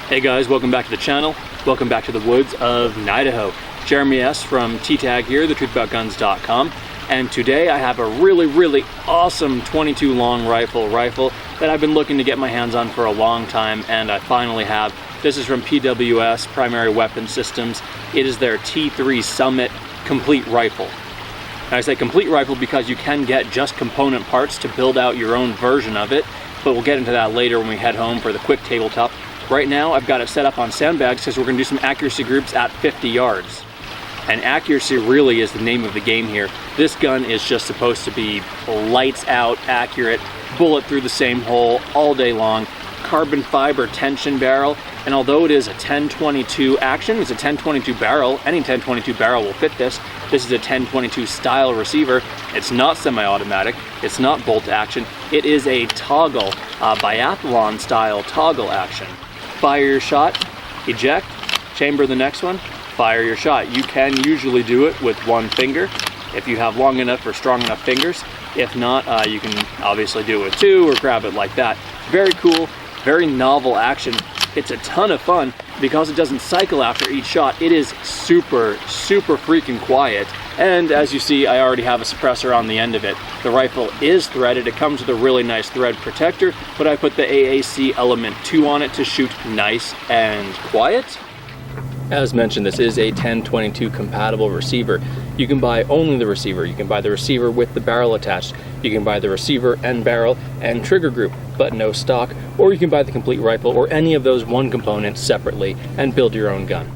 Hey guys, welcome back to the channel. Welcome back to the woods of Idaho. Jeremy S. from T-Tag here, thetruthboutguns.com. And today I have a really awesome 22 long rifle that I've been looking to get my hands on for a long time, and I finally have. This is from PWS, Primary Weapon Systems. It is their T3 Summit Complete Rifle. And I say complete rifle because you can get just component parts to build out your own version of it, but we'll get into that later when we head home for the quick tabletop. Right now I've got it set up on sandbags because we're going to do some accuracy groups at 50 yards. And accuracy really is the name of the game here. This gun is just supposed to be lights out accurate, bullet through the same hole all day long, carbon fiber tension barrel, and although it is a 10-22 action, it's a 10-22 barrel. Any 10-22 barrel will fit this. This is a 10-22 style receiver. It's not semi-automatic, it's not bolt action, it is a toggle, biathlon style toggle action. Fire your shot, eject, chamber the next one, fire your shot. You can usually do it with one finger if you have long enough or strong enough fingers. If not, you can obviously do it with two or grab it like that. Very cool, very novel action. It's a ton of fun because it doesn't cycle after each shot. It is super freaking quiet. And as you see, I already have a suppressor on the end of it. The rifle is threaded. It comes with a really nice thread protector, but I put the AAC Element 2 on it to shoot nice and quiet. As mentioned, this is a 10-22 compatible receiver. You can buy only the receiver. You can buy the receiver with the barrel attached. You can buy the receiver and barrel and trigger group, but no stock. Or you can buy the complete rifle or any of those one components separately and build your own gun.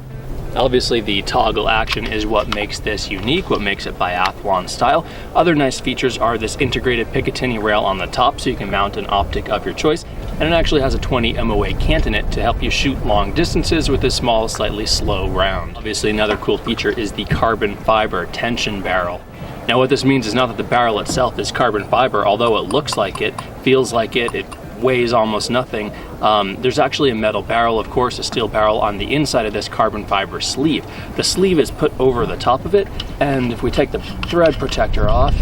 Obviously, the toggle action is what makes this unique, what makes it biathlon style. Other nice features are this integrated Picatinny rail on the top so you can mount an optic of your choice. And it actually has a 20 MOA cantonet to help you shoot long distances with a small, slightly slow round. Obviously, another cool feature is the carbon fiber tension barrel. Now what this means is not that the barrel itself is carbon fiber, although it looks like it, feels like it weighs almost nothing. There's actually a metal barrel, of course, a steel barrel on the inside of this carbon fiber sleeve. The sleeve is put over the top of it, and if we take the thread protector off,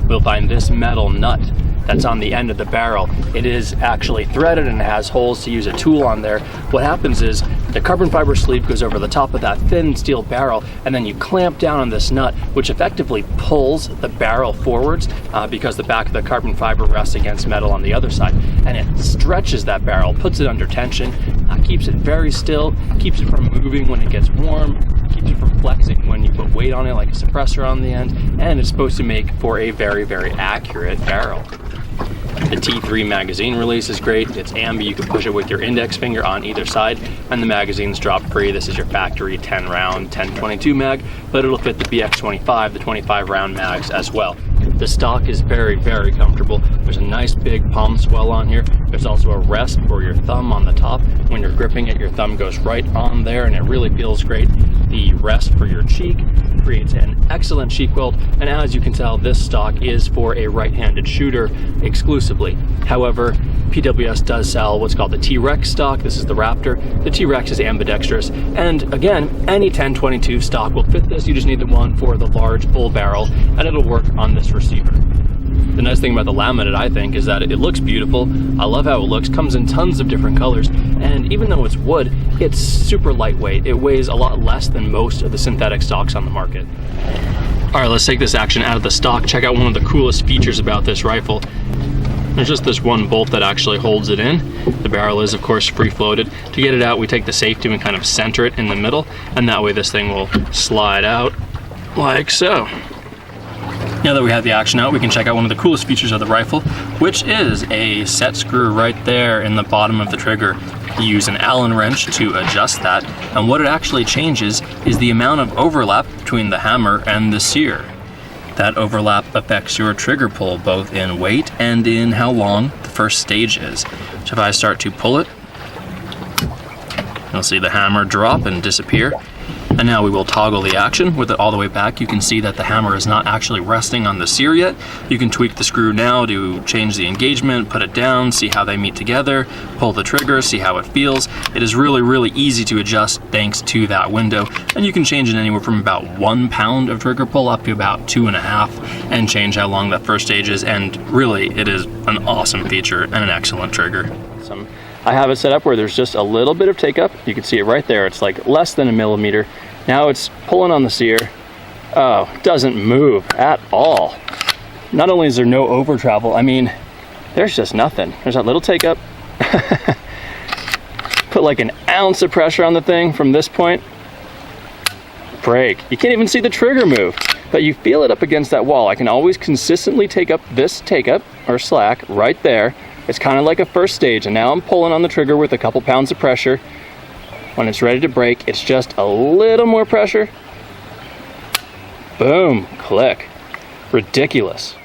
we'll find this metal nut that's on the end of the barrel. It is actually threaded and has holes to use a tool on there. What happens is the carbon fiber sleeve goes over the top of that thin steel barrel, and then you clamp down on this nut, which effectively pulls the barrel forwards because the back of the carbon fiber rests against metal on the other side, and it stretches that barrel, puts it under tension, keeps it very still, keeps it from moving when it gets warm, keeps it from flexing when you put weight on it like a suppressor on the end, and it's supposed to make for a very accurate barrel. The T3 magazine release is great. It's ambi, you can push it with your index finger on either side, and the magazine's drop free. This is your factory 10 round 10-22 mag, but it'll fit the BX25, the 25 round mags as well. The stock is very comfortable. There's a nice big palm swell on here. There's also a rest for your thumb on the top. When you're gripping it, your thumb goes right on there and it really feels great. The rest for your cheek creates an excellent cheek weld, and as you can tell, this stock is for a right-handed shooter exclusively. However, PWS does sell what's called the T-Rex stock. This is the Raptor. The T-Rex is ambidextrous, and again, any 10-22 stock will fit this. You just need the one for the large bull barrel, and it'll work on this receiver. The nice thing about the laminate, I think, is that it looks beautiful. I love how it looks, comes in tons of different colors, and even though it's wood, it's super lightweight. It weighs a lot less than most of the synthetic stocks on the market. Alright, let's take this action out of the stock. Check out one of the coolest features about this rifle. There's just this one bolt that actually holds it in. The barrel is, of course, free-floated. To get it out, we take the safety and kind of center it in the middle, and that way this thing will slide out like so. Now that we have the action out, we can check out one of the coolest features of the rifle, which is a set screw right there in the bottom of the trigger. You use an Allen wrench to adjust that, and what it actually changes is the amount of overlap between the hammer and the sear. That overlap affects your trigger pull, both in weight and in how long the first stage is. So if I start to pull it, you'll see the hammer drop and disappear. And now we will toggle the action with it all the way back. You can see that the hammer is not actually resting on the sear yet. You can tweak the screw now to change the engagement, put it down, see how they meet together, pull the trigger, see how it feels. It is really easy to adjust thanks to that window. And you can change it anywhere from about 1 pound of trigger pull up to about 2.5 and change how long that first stage is. And really, it is an awesome feature and an excellent trigger. I have it set up where there's just a little bit of take up. You can see it right there. It's like less than a millimeter. Now it's pulling on the sear. Oh, doesn't move at all. Not only is there no over travel, I mean, there's just nothing. There's that little take up. Put like an ounce of pressure on the thing from this point. Break. You can't even see the trigger move, but you feel it up against that wall. I can always consistently take up this take up or slack right there. It's kind of like a first stage, and now I'm pulling on the trigger with a couple pounds of pressure. When it's ready to break, it's just a little more pressure. Boom, click. Ridiculous.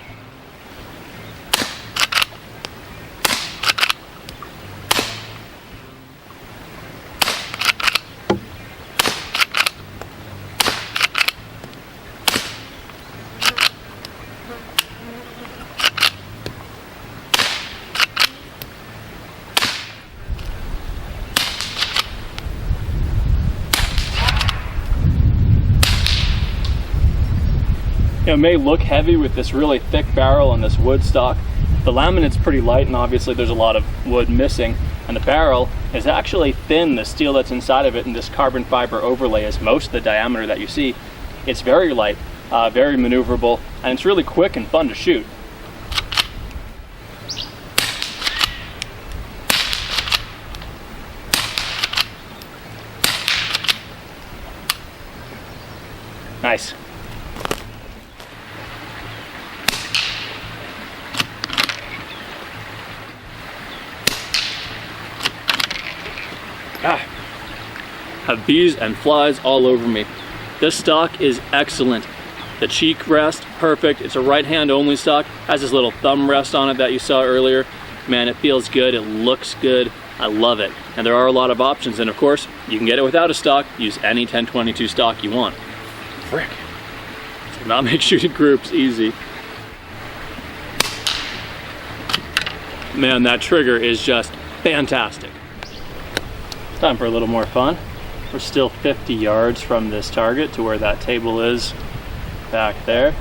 It may look heavy with this really thick barrel and this wood stock. The laminate's pretty light, and obviously there's a lot of wood missing, and the barrel is actually thin. The steel that's inside of it and this carbon fiber overlay is most of the diameter that you see. It's very light, very maneuverable, and it's really quick and fun to shoot. Nice. Have bees and flies all over me. This stock is excellent. The cheek rest, perfect. It's a right hand only stock. Has this little thumb rest on it that you saw earlier. Man, it feels good, it looks good. I love it. And there are a lot of options, and of course, you can get it without a stock. Use any 1022 stock you want. Frick. Do not make shooting groups easy. Man, that trigger is just fantastic. It's time for a little more fun. We're still 50 yards from this target to where that table is back there.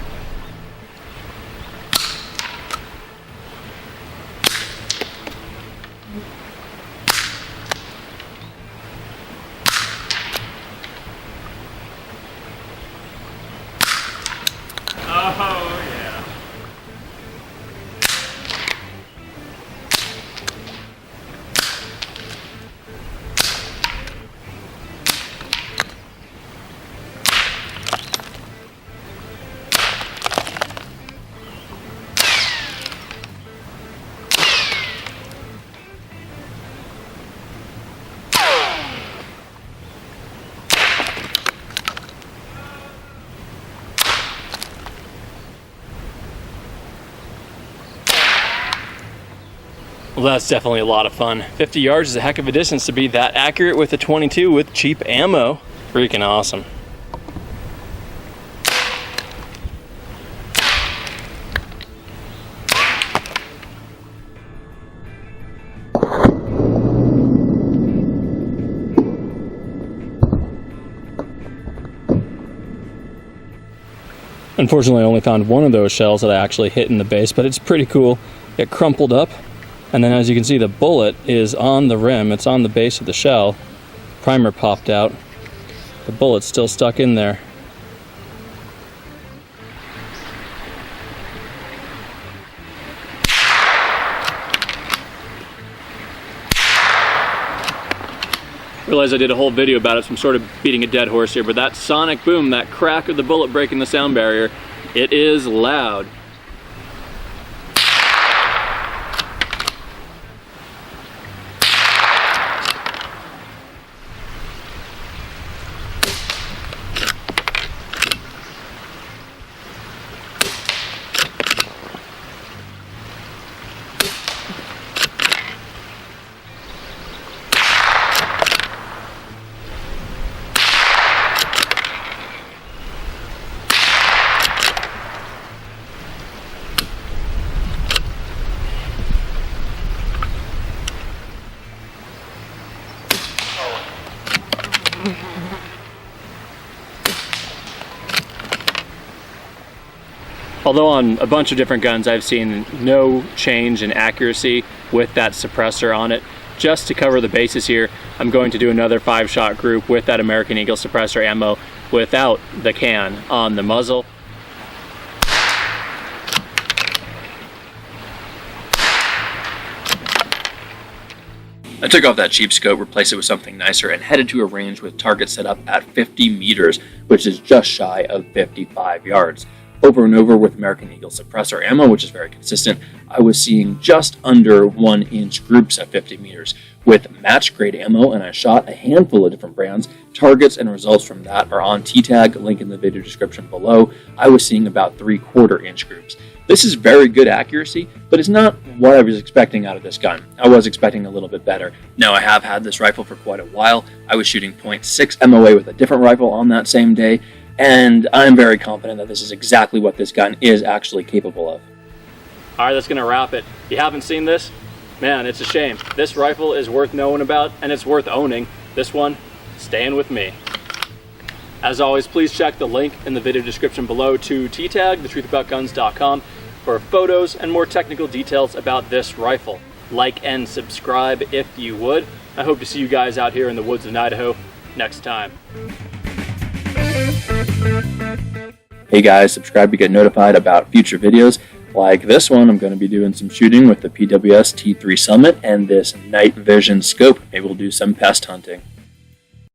Oh, yeah. Well, that's definitely a lot of fun. 50 yards is a heck of a distance to be that accurate with a 22 with cheap ammo. Freaking awesome. Unfortunately, I only found one of those shells that I actually hit in the base, but it's pretty cool. It crumpled up, and then as you can see, the bullet is on the rim. It's on the base of the shell. Primer popped out. The bullet's still stuck in there. Realize I did a whole video about it, so I'm sort of beating a dead horse here, but that sonic boom, that crack of the bullet breaking the sound barrier, it is loud. Although on a bunch of different guns I've seen no change in accuracy with that suppressor on it, just to cover the bases here, I'm going to do another 5-shot group with that American Eagle suppressor ammo without the can on the muzzle. I took off that cheap scope, replaced it with something nicer, and headed to a range with targets set up at 50 meters, which is just shy of 55 yards. Over and over with American Eagle suppressor ammo, which is very consistent, I was seeing just under 1-inch groups at 50 meters. With match grade ammo, and I shot a handful of different brands, targets and results from that are on T-Tag, link in the video description below. I was seeing about 3/4 inch groups. This is very good accuracy, but it's not what I was expecting out of this gun. I was expecting a little bit better. Now, I have had this rifle for quite a while. I was shooting .6 MOA with a different rifle on that same day, and I'm very confident that this is exactly what this gun is actually capable of. All right, that's gonna wrap it. If you haven't seen this, man, it's a shame. This rifle is worth knowing about, and it's worth owning. This one, staying with me. As always, please check the link in the video description below to T-Tag, thetruthaboutguns.com, for photos and more technical details about this rifle. Like and subscribe if you would. I hope to see you guys out here in the woods of Idaho next time. Hey guys, subscribe to get notified about future videos. Like this one, I'm going to be doing some shooting with the PWS T3 Summit and this night vision scope. Maybe we'll do some pest hunting.